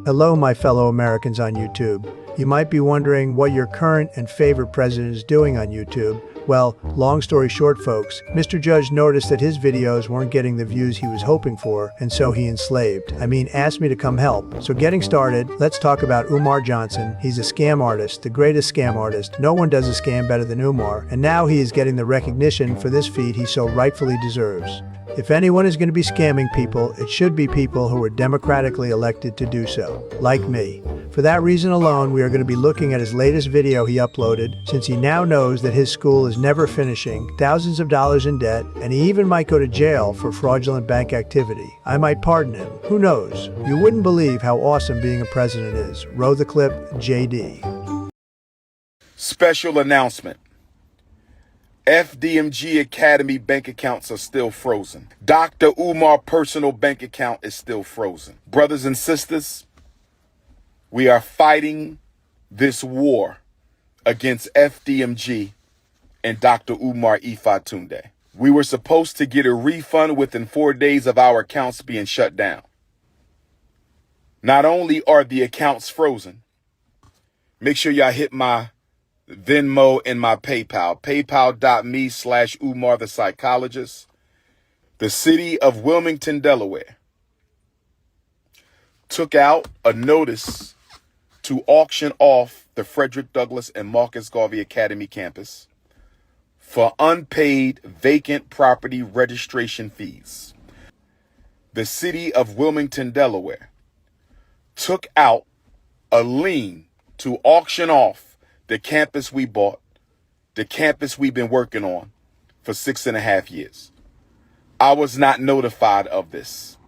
Hello, my fellow Americans on YouTube. You might be wondering what your current and favorite president is doing on YouTube. Well, long story short, folks, Mr. Judge noticed that his videos weren't getting the views he was hoping for, and so he asked me to come help. So getting started, let's talk about Umar Johnson. He's a scam artist, the greatest scam artist. No one does a scam better than Umar, and now he is getting the recognition for this feat he so rightfully deserves. If anyone is going to be scamming people, it should be people who were democratically elected to do so, like me. For that reason alone, we are going to be looking at his latest video he uploaded, since he now knows that his school is never finishing, thousands of dollars in debt, and he even might go to jail for fraudulent bank activity. I might pardon him. Who knows? You wouldn't believe how awesome being a president is. Roll the clip, JD. Special announcement. FDMG Academy bank accounts are still frozen. Doctor Umar personal bank account is still frozen. Brothers and sisters, we are fighting this war against FDMG and Dr. Umar Tunde. We were supposed to get a refund within 4 days of our accounts being shut down. Not only are the accounts frozen, make sure y'all hit my Venmo and my PayPal, paypal.me/Umar the Psychologist. The city of Wilmington, Delaware, took out a notice to auction off the Frederick Douglass and Marcus Garvey Academy campus for unpaid vacant property registration fees. The city of Wilmington, Delaware, took out a lien to auction off the campus we bought, the campus we've been working on for 6.5 years. I was not notified of this.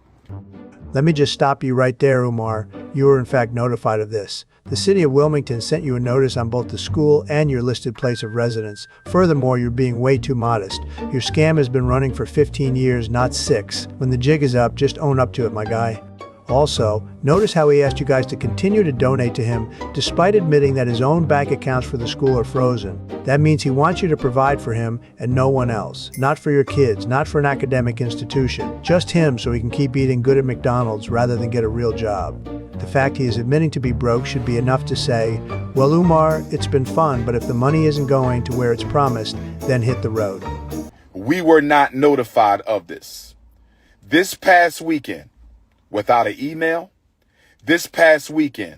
Let me just stop you right there, Umar. You were in fact notified of this. The city of Wilmington sent you a notice on both the school and your listed place of residence. Furthermore, you're being way too modest. Your scam has been running for 15 years, not 6. When the jig is up, just own up to it, my guy. Also, notice how he asked you guys to continue to donate to him despite admitting that his own bank accounts for the school are frozen. That means he wants you to provide for him and no one else. Not for your kids, not for an academic institution. Just him so he can keep eating good at McDonald's rather than get a real job. The fact he is admitting to be broke should be enough to say, well, Umar, it's been fun, but if the money isn't going to where it's promised, then hit the road. We were not notified of this. This past weekend, without an email, this past weekend,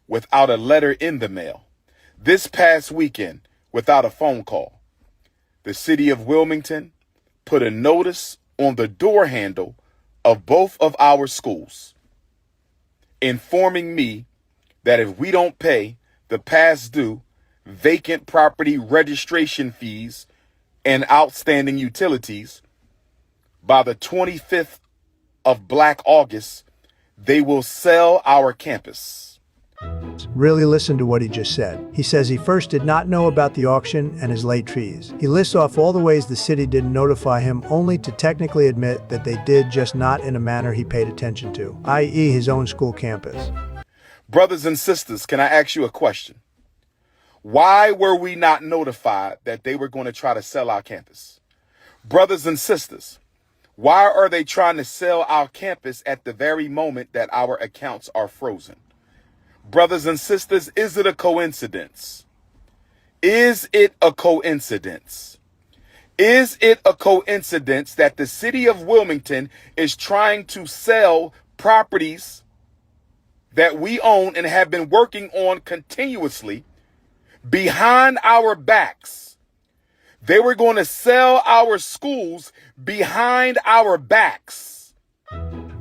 without a letter in the mail, this past weekend, without a phone call, the city of Wilmington put a notice on the door handle of both of our schools, informing me that if we don't pay the past due vacant property registration fees and outstanding utilities by the 25th of Black August, they will sell our campus. Really listen to what he just said. He says he first did not know about the auction and his late fees. He lists off all the ways the city didn't notify him, only to technically admit that they did, just not in a manner he paid attention to, i.e. his own school campus. Brothers and sisters, can I ask you a question? Why were we not notified that they were going to try to sell our campus? Brothers and sisters, why are they trying to sell our campus at the very moment that our accounts are frozen? Brothers and sisters, is it a coincidence? Is it a coincidence? Is it a coincidence that the city of Wilmington is trying to sell properties that we own and have been working on continuously behind our backs? They were going to sell our schools behind our backs.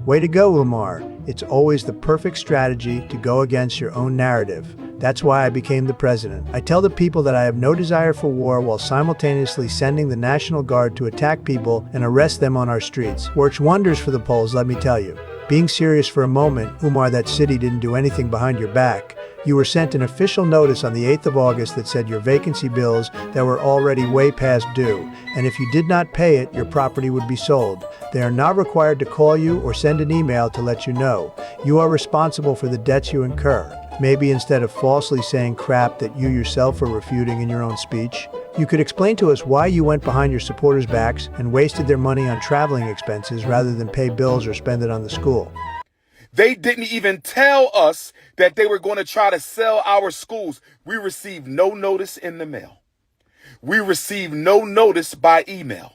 Way to go, Umar. It's always the perfect strategy to go against your own narrative. That's why I became the president. I tell the people that I have no desire for war while simultaneously sending the National Guard to attack people and arrest them on our streets. Works wonders for the polls, let me tell you. Being serious for a moment, Umar, that city didn't do anything behind your back. You were sent an official notice on the 8th of August that said your vacancy bills that were already way past due, and if you did not pay it, your property would be sold. They are not required to call you or send an email to let you know. You are responsible for the debts you incur. Maybe instead of falsely saying crap that you yourself are refuting in your own speech, you could explain to us why you went behind your supporters' backs and wasted their money on traveling expenses rather than pay bills or spend it on the school. They didn't even tell us that they were going to try to sell our schools. We received no notice in the mail. We received no notice by email.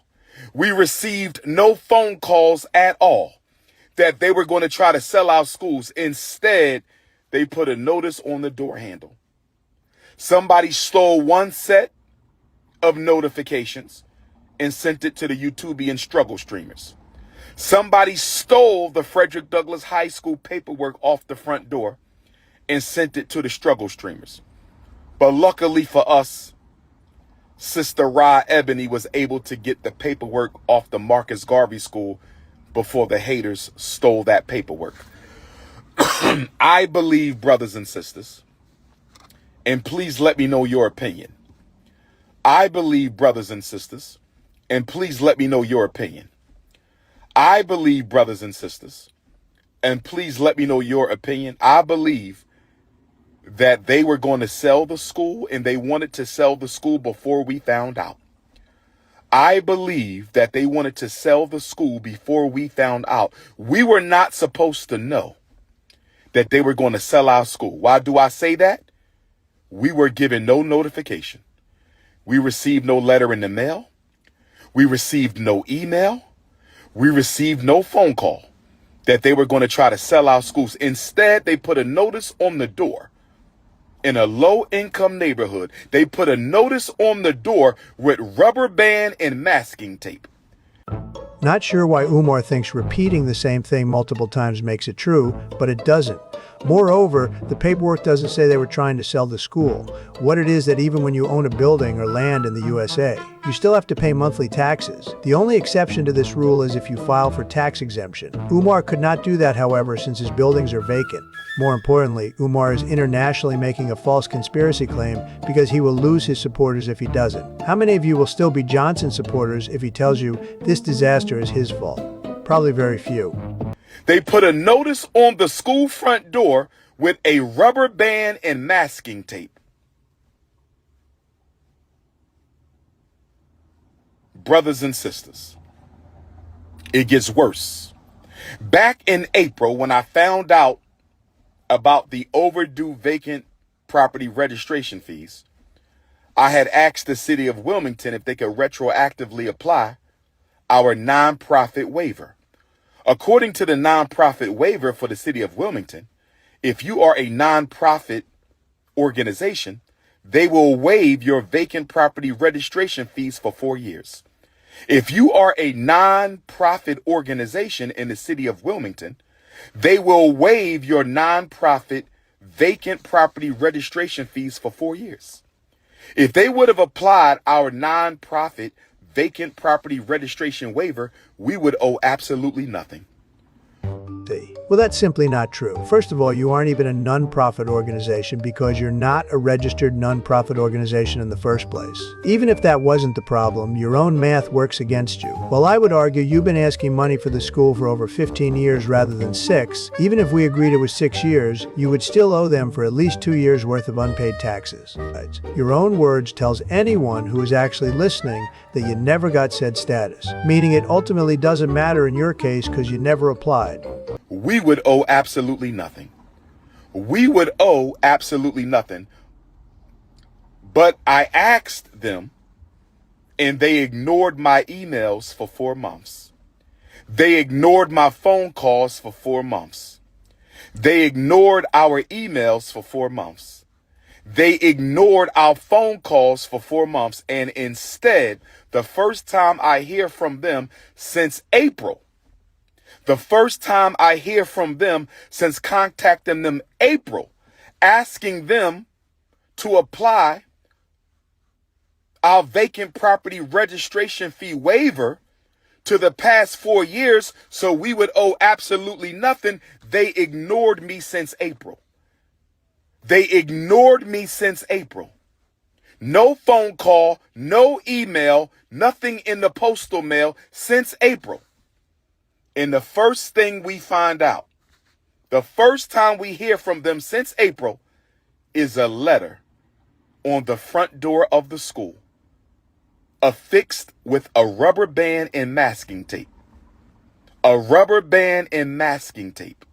We received no phone calls at all that they were going to try to sell our schools. Instead, they put a notice on the door handle. Somebody stole one set of notifications and sent it to the YouTubian struggle streamers. Somebody stole the Frederick Douglass High School paperwork off the front door and sent it to the struggle streamers. But luckily for us, Sister Ra Ebony was able to get the paperwork off the Marcus Garvey School before the haters stole that paperwork. I believe, brothers and sisters, and please let me know your opinion. I believe, brothers and sisters, and please let me know your opinion. I believe, brothers and sisters, and please let me know your opinion. I believe that they were going to sell the school, and they wanted to sell the school before we found out. I believe that they wanted to sell the school before we found out. We were not supposed to know that they were going to sell our school. Why do I say that? We were given no notification. We received no letter in the mail. We received no email. We received no phone call that they were going to try to sell our schools. Instead, they put a notice on the door. In a low-income neighborhood, they put a notice on the door with rubber band and masking tape. Not sure why Umar thinks repeating the same thing multiple times makes it true, but it doesn't. Moreover, the paperwork doesn't say they were trying to sell the school. What it is that even when you own a building or land in the USA, you still have to pay monthly taxes. The only exception to this rule is if you file for tax exemption. Umar could not do that, however, since his buildings are vacant. More importantly, Umar is internationally making a false conspiracy claim because he will lose his supporters if he doesn't. How many of you will still be Johnson supporters if he tells you this disaster is his fault? Probably very few. They put a notice on the school front door with a rubber band and masking tape. Brothers and sisters, it gets worse. Back in April, when I found out about the overdue vacant property registration fees, I had asked the city of Wilmington if they could retroactively apply our nonprofit waiver. According to the nonprofit waiver for the city of Wilmington, if you are a nonprofit organization, they will waive your vacant property registration fees for 4 years. If you are a nonprofit organization in the city of Wilmington, they will waive your nonprofit vacant property registration fees for 4 years. If they would have applied our nonprofit vacant property registration waiver, we would owe absolutely nothing. Well, that's simply not true. First of all, you aren't even a non-profit organization because you're not a registered non-profit organization in the first place. Even if that wasn't the problem, your own math works against you. While I would argue you've been asking money for the school for over 15 years rather than 6, even if we agreed it was 6 years, you would still owe them for at least 2 years worth of unpaid taxes. Your own words tells anyone who is actually listening that you never got said status, meaning it ultimately doesn't matter in your case because you never applied. We would owe absolutely nothing. We would owe absolutely nothing. But I asked them, and they ignored my emails for 4 months. They ignored my phone calls for 4 months. They ignored our emails for 4 months. They ignored our phone calls for 4 months. And instead, the first time I hear from them since April, the first time I hear from them since contacting them April, asking them to apply our vacant property registration fee waiver to the past 4 years so we would owe absolutely nothing, they ignored me since April. They ignored me since April. No phone call, no email, nothing in the postal mail since April. And the first thing we find out, the first time we hear from them since April, is a letter on the front door of the school, affixed with a rubber band and masking tape. A rubber band and masking tape.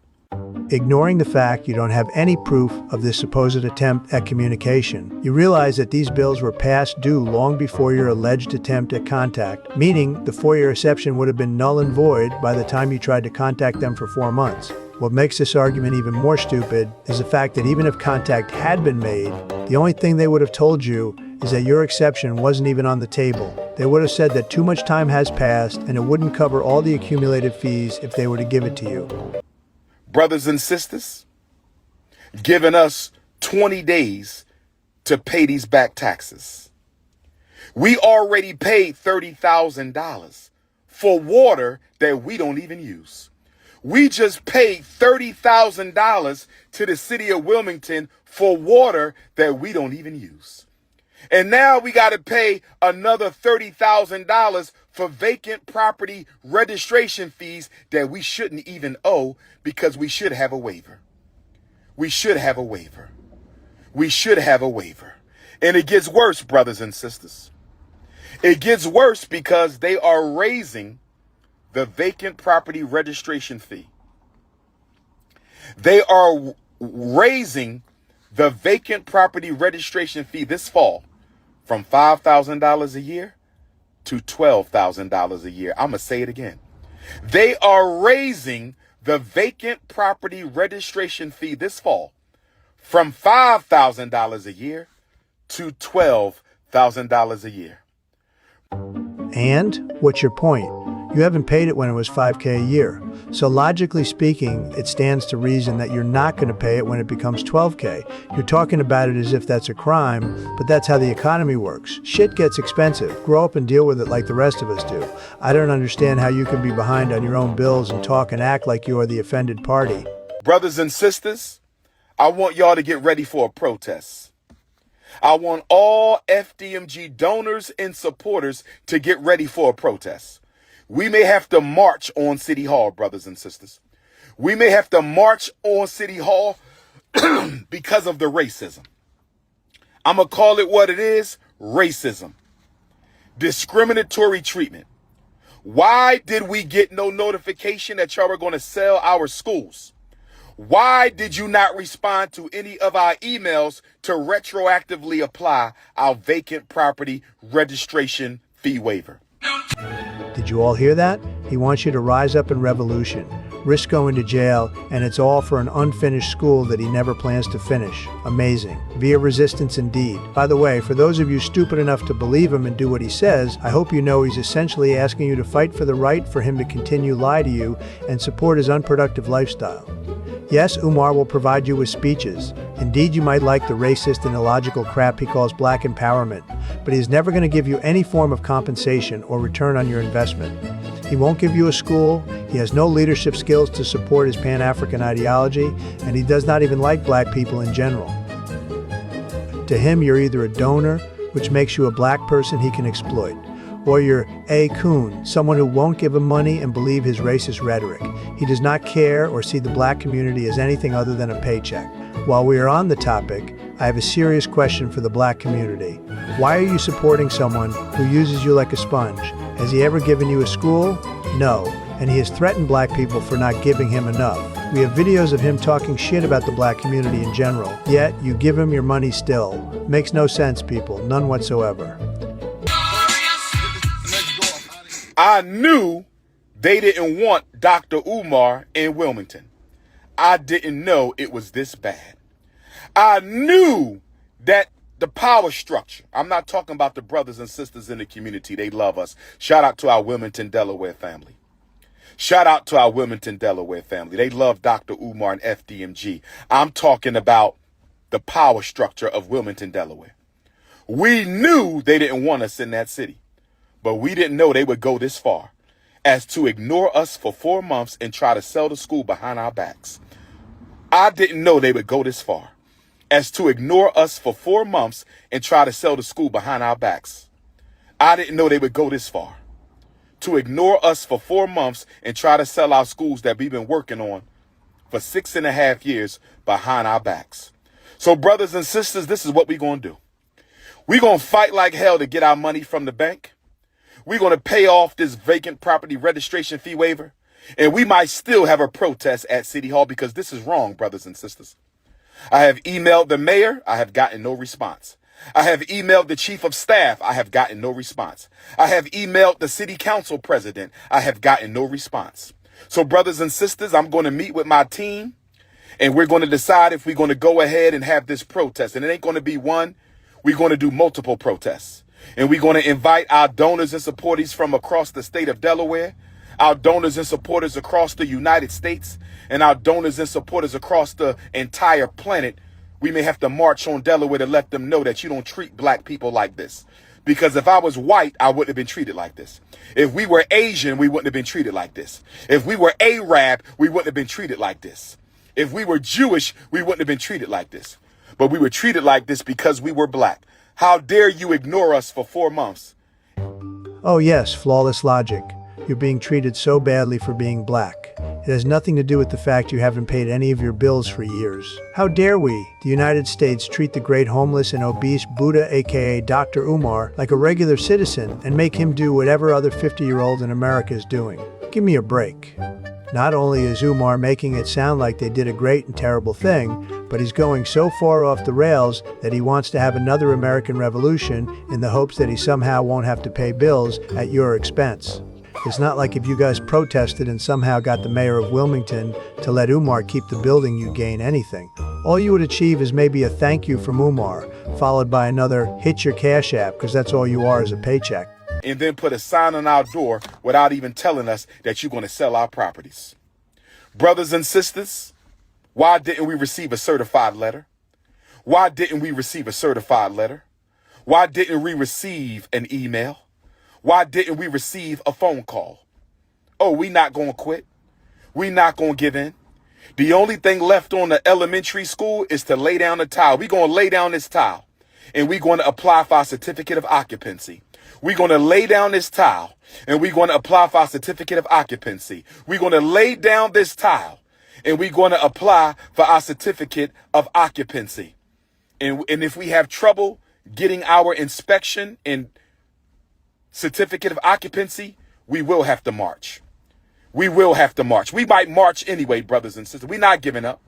Ignoring the fact you don't have any proof of this supposed attempt at communication, you realize that these bills were past due long before your alleged attempt at contact, meaning the FOIA reception would have been null and void by the time you tried to contact them for 4 months. What makes this argument even more stupid is the fact that even if contact had been made, the only thing they would have told you is that your exception wasn't even on the table. They would have said that too much time has passed and it wouldn't cover all the accumulated fees if they were to give it to you. Brothers and sisters, giving us 20 days to pay these back taxes. We already paid $30,000 for water that we don't even use. We just paid $30,000 to the city of Wilmington for water that we don't even use. And now we got to pay another $30,000 for vacant property registration fees that we shouldn't even owe because we should have a waiver. We should have a waiver. We should have a waiver. And it gets worse, brothers and sisters. It gets worse because they are raising the vacant property registration fee. They are raising the vacant property registration fee this fall from $5,000 a year to $12,000 a year. I'm going to say it again. They are raising the vacant property registration fee this fall from $5,000 a year to $12,000 a year. And what's your point? You haven't paid it when it was $5,000 a year. So logically speaking, it stands to reason that you're not going to pay it when it becomes $12,000. You're talking about it as if that's a crime, but that's how the economy works. Shit gets expensive. Grow up and deal with it like the rest of us do. I don't understand how you can be behind on your own bills and talk and act like you are the offended party. Brothers and sisters, I want y'all to get ready for a protest. I want all FDMG donors and supporters to get ready for a protest. We may have to march on City Hall, brothers and sisters. We may have to march on City Hall because of the racism. I'm going to call it what it is, racism. Discriminatory treatment. Why did we get no notification that y'all were going to sell our schools? Why did you not respond to any of our emails to retroactively apply our vacant property registration fee waiver? Did you all hear that? He wants you to rise up in revolution, risk going to jail, and it's all for an unfinished school that he never plans to finish. Amazing. Via resistance indeed. By the way, for those of you stupid enough to believe him and do what he says, I hope you know he's essentially asking you to fight for the right for him to continue lie to you and support his unproductive lifestyle. Yes, Umar will provide you with speeches. Indeed, you might like the racist and illogical crap he calls black empowerment, but he's never going to give you any form of compensation or return on your investment. He won't give you a school, he has no leadership skills to support his Pan-African ideology, and he does not even like black people in general. To him, you're either a donor, which makes you a black person he can exploit, or you're a coon, someone who won't give him money and believe his racist rhetoric. He does not care or see the black community as anything other than a paycheck. While we are on the topic, I have a serious question for the black community. Why are you supporting someone who uses you like a sponge? Has he ever given you a school? No, and he has threatened black people for not giving him enough. We have videos of him talking shit about the black community in general, yet you give him your money still. Makes no sense, people, none whatsoever. I knew they didn't want Dr. Umar in Wilmington. I didn't know it was this bad. I knew that the power structure, I'm not talking about the brothers and sisters in the community. They love us. Shout out to our Wilmington, Delaware family. Shout out to our Wilmington, Delaware family. They love Dr. Umar and FDMG. I'm talking about the power structure of Wilmington, Delaware. We knew they didn't want us in that city. But we didn't know they would go this far as to ignore us for 4 months and try to sell the school behind our backs. I didn't know they would go this far as to ignore us for 4 months and try to sell the school behind our backs. I didn't know they would go this far to ignore us for 4 months and try to sell our schools that we've been working on for 6.5 years behind our backs. So brothers and sisters, this is what we're going to do. We're going to fight like hell to get our money from the bank. We're going to pay off this vacant property registration fee waiver. And we might still have a protest at City Hall because this is wrong, brothers and sisters. I have emailed the mayor. I have gotten no response. I have emailed the chief of staff. I have gotten no response. I have emailed the city council president. I have gotten no response. So brothers and sisters, I'm going to meet with my team and we're going to decide if we're going to go ahead and have this protest. And it ain't going to be one. We're going to do multiple protests. And we're going to invite our donors and supporters from across the state of Delaware, our donors and supporters across the United States, and our donors and supporters across the entire planet. We may have to march on Delaware to let them know that you don't treat black people like this. Because if I was white, I wouldn't have been treated like this. If we were Asian, we wouldn't have been treated like this. If we were Arab, we wouldn't have been treated like this. If we were Jewish, we wouldn't have been treated like this. But we were treated like this because we were black. How dare you ignore us for 4 months? Oh yes, flawless logic. You're being treated so badly for being black. It has nothing to do with the fact you haven't paid any of your bills for years. How dare we, the United States, treat the great homeless and obese Buddha, aka Doctor Umar, like a regular citizen and make him do whatever other 50-year-old in America is doing? Give me a break. Not only is Umar making it sound like they did a great and terrible thing, but he's going so far off the rails that he wants to have another American Revolution in the hopes that he somehow won't have to pay bills at your expense. It's not like if you guys protested and somehow got the mayor of Wilmington to let Umar keep the building, you gain anything. All you would achieve is maybe a thank you from Umar, followed by another hit your cash app, because that's all you are is a paycheck. And then put a sign on our door without even telling us that you're going to sell our properties. Brothers and sisters, why didn't we receive a certified letter? Why didn't we receive a certified letter? Why didn't we receive an email? Why didn't we receive a phone call? Oh, we not going to quit. We not going to give in. The only thing left on the elementary school is to lay down the tile. We're going to lay down this tile and we're going to apply for our certificate of occupancy. We're going to lay down this tile and we're going to apply for our certificate of occupancy. We're going to lay down this tile and we're going to apply for our certificate of occupancy. And if we have trouble getting our inspection and certificate of occupancy, we will have to march. We will have to march. We might march anyway, brothers and sisters. We're not giving up.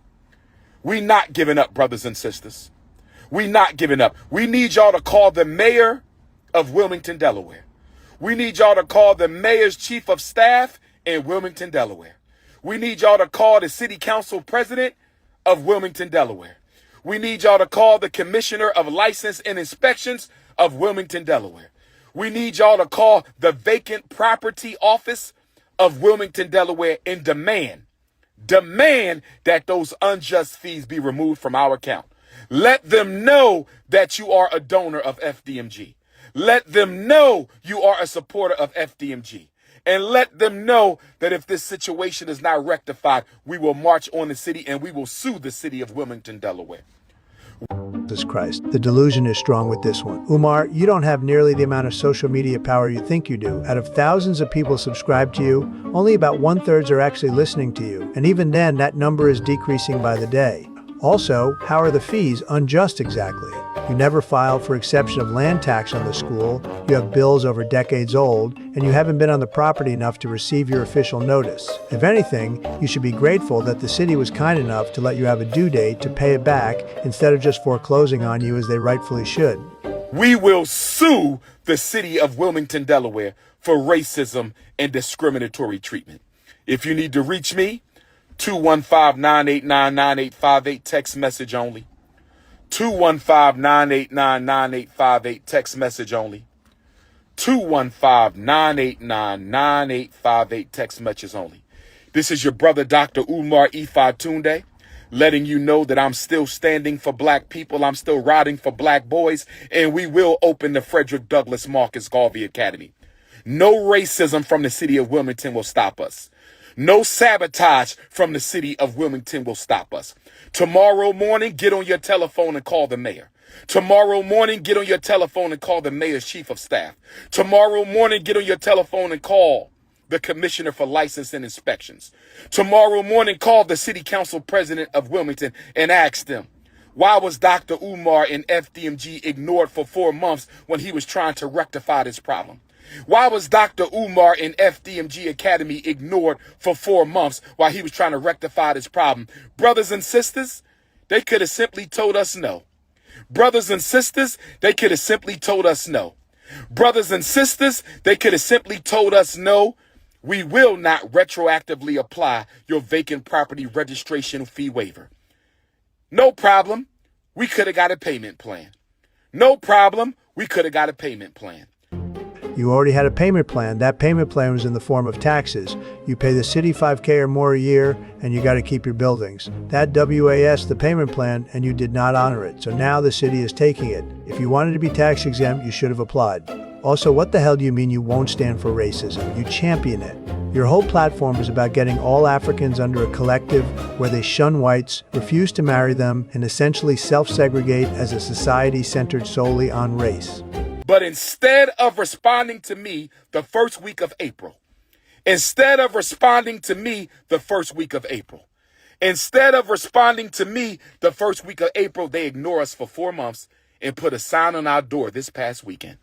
We're not giving up, brothers and sisters. We're not giving up. We need y'all to call the mayor of Wilmington, Delaware. We need y'all to call the mayor's chief of staff in Wilmington, Delaware. We need y'all to call the city council president of Wilmington, Delaware. We need y'all to call the commissioner of license and inspections of Wilmington, Delaware. We need y'all to call the vacant property office of Wilmington, Delaware, and demand that those unjust fees be removed from our account. Let them know that you are a donor of FDMG. Let them know you are a supporter of FDMG. And let them know that if this situation is not rectified, we will march on the city and we will sue the city of Wilmington, Delaware. Jesus Christ, the delusion is strong with this one. Umar, you don't have nearly the amount of social media power you think you do. Out of thousands of people subscribed to you, only about 1/3 are actually listening to you. And even then, that number is decreasing by the day. Also, how are the fees unjust exactly? You never filed for exception of land tax on the school, you have bills over decades old, and you haven't been on the property enough to receive your official notice. If anything, you should be grateful that the city was kind enough to let you have a due date to pay it back instead of just foreclosing on you as they rightfully should. We will sue the city of Wilmington, Delaware for racism and discriminatory treatment. If you need to reach me, 215-989-9858, text message only. 215-989-9858, text message only. 215-989-9858, text message only. This is your brother, Dr. Umar Tunde, letting you know that I'm still standing for black people. I'm still riding for black boys, and we will open the Frederick Douglass Marcus Garvey Academy. No racism from the city of Wilmington will stop us. No sabotage from the city of Wilmington will stop us. Tomorrow morning, get on your telephone and call the mayor. Tomorrow morning, get on your telephone and call the mayor's chief of staff. Tomorrow morning, get on your telephone and call the commissioner for license and inspections. Tomorrow morning, call the city council president of Wilmington and ask them, why was Dr. Umar and FDMG ignored for 4 months when he was trying to rectify this problem? Why was Doctor Umar in FDMG Academy ignored for 4 months while he was trying to rectify this problem? Brothers and sisters, they could have simply told us no. Brothers and sisters, they could have simply told us no. Brothers and sisters, they could have simply told us no. We will not retroactively apply your vacant property registration fee waiver. No problem. We could have got a payment plan. No problem. We could have got a payment plan. You already had a payment plan. That payment plan was in the form of taxes. You pay the city $5,000 or more a year, and you got to keep your buildings. That WAS, the payment plan, and you did not honor it. So now the city is taking it. If you wanted to be tax exempt, you should have applied. Also, what the hell do you mean you won't stand for racism? You champion it. Your whole platform is about getting all Africans under a collective where they shun whites, refuse to marry them, and essentially self-segregate as a society centered solely on race. But instead of responding to me the first week of April, they ignore us for 4 months and put a sign on our door this past weekend.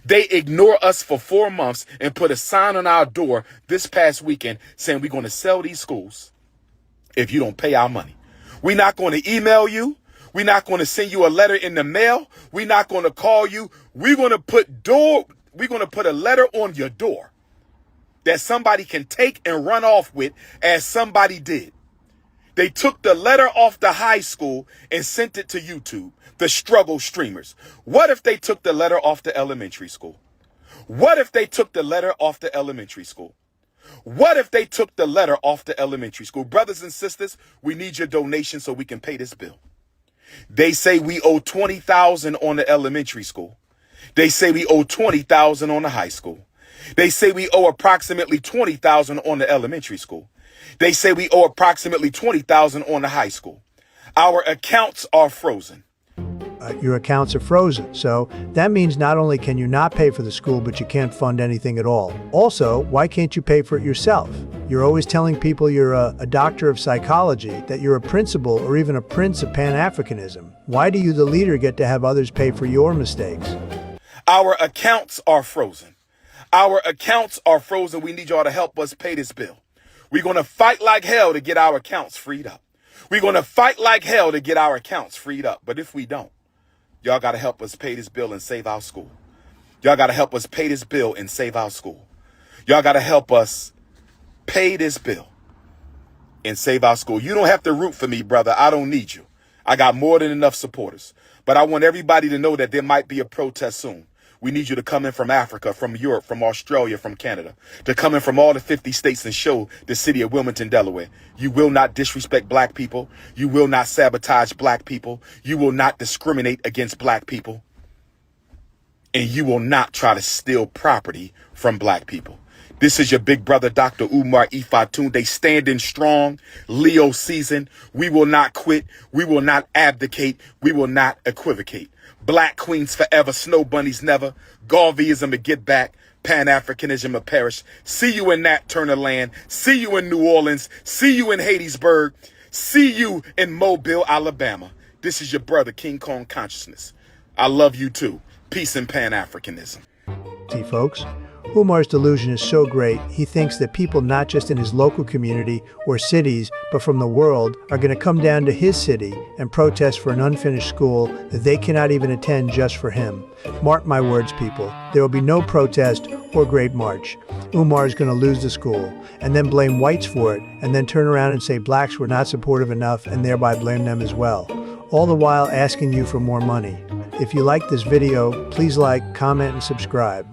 They ignore us for 4 months and put a sign on our door this past weekend saying we're going to sell these schools if you don't pay our money. We're not going to email you. We're not going to send you a letter in the mail. We're not going to call you. We're going to put a letter on your door that somebody can take and run off with, as somebody did. They took the letter off the high school and sent it to YouTube, the struggle streamers. What if they took the letter off the elementary school? What if they took the letter off the elementary school? What if they took the letter off the elementary school? Brothers and sisters, we need your donation so we can pay this bill. They say we owe $20,000 on the elementary school. They say we owe $20,000 on the high school. They say we owe approximately $20,000 on the elementary school. They say we owe approximately $20,000 on the high school. Our accounts are frozen. Your accounts are frozen. So that means not only can you not pay for the school, but you can't fund anything at all. Also, why can't you pay for it yourself? You're always telling people you're a doctor of psychology, that you're a principal or even a prince of Pan-Africanism. Why do you, the leader, get to have others pay for your mistakes? Our accounts are frozen. Our accounts are frozen. We need y'all to help us pay this bill. We're going to fight like hell to get our accounts freed up. We're going to fight like hell to get our accounts freed up. But if we don't, y'all got to help us pay this bill and save our school. Y'all got to help us pay this bill and save our school. Y'all got to help us pay this bill and save our school. You don't have to root for me, brother. I don't need you. I got more than enough supporters. But I want everybody to know that there might be a protest soon. We need you to come in from Africa, from Europe, from Australia, from Canada, to come in from all the 50 states and show the city of Wilmington, Delaware. You will not disrespect black people. You will not sabotage black people. You will not discriminate against black people. And you will not try to steal property from black people. This is your big brother, Dr. Umar Ifatunde, standing strong, Leo season. We will not quit. We will not abdicate. We will not equivocate. Black queens forever, snow bunnies never. Garveyism to get back. Pan-Africanism to perish. See you in Nat Turner land. See you in New Orleans. See you in Hattiesburg. See you in Mobile, Alabama. This is your brother, King Kong Consciousness. I love you too. Peace and Pan-Africanism. See, folks, Umar's delusion is so great, he thinks that people not just in his local community or cities, but from the world, are going to come down to his city and protest for an unfinished school that they cannot even attend just for him. Mark my words, people. There will be no protest or great march. Umar is going to lose the school and then blame whites for it, and then turn around and say blacks were not supportive enough and thereby blame them as well. All the while asking you for more money. If you like this video, please like, comment, and subscribe.